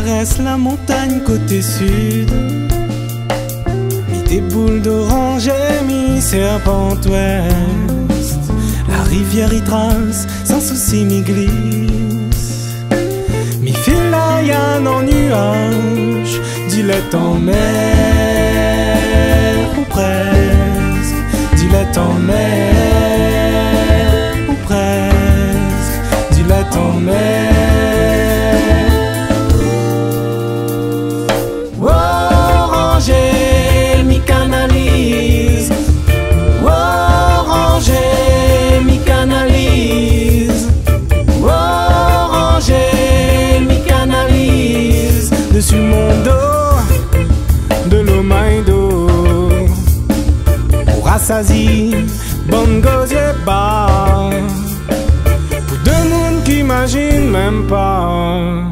caresse la montagne côté sud. Mi des boules d'orange et mi serpent ouest. La rivière y trace, sans souci mi glisse. Mi file là y'a un nuage, dilette en mer ou presque, dilette en mer ou presque, dilette en mer. Oranger mi canalise, oranger mi canalise, oranger mi canalise dessus mon dos, de l'eau main d'eau pour rassasier bonne gosier bas pour deux mondes qui imaginent même pas.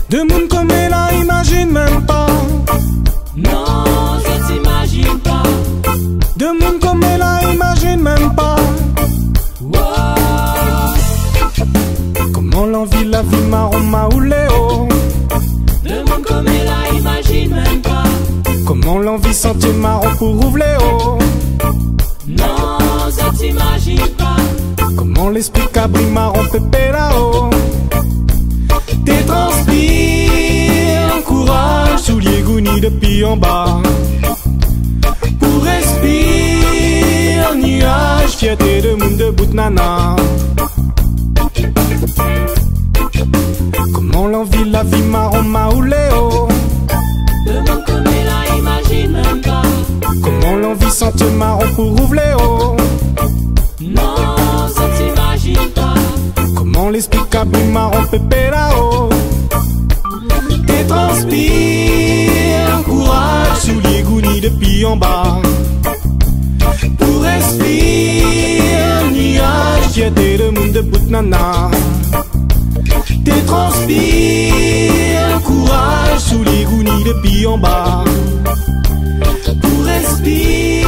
Deux mondes comme elle la imagine même pas. Non, je t'imagine pas. Deux mondes comme elle la imagine même pas. Wow. Comment l'envie la vie marron maouléo. Deux mondes comme elle la imagine même pas. Comment l'envie sentir marron pour ouvler haut. Non, je t'imagine pas. Comment l'esprit cabri marron pépé là-haut. T'es transpire, courage, souliers gounis depuis en bas. Pour respirer, nuage, fierté de monde de bout nana. Comment l'envie la vie marron maouléo. Deux mondes comme elle la imagine même pas. Comment l'envie sentir marron pour ouvler haut. Non, je t'imagine pas. Comment l'esprit cabri marron pépé là-haut. T'es transpire, courage, souliers gounis depuis en bas. Pour respirer, nuage, fierté de monde de bout nana. T'es transpire, courage, souliers gounis depuis en bas. Pour respirer.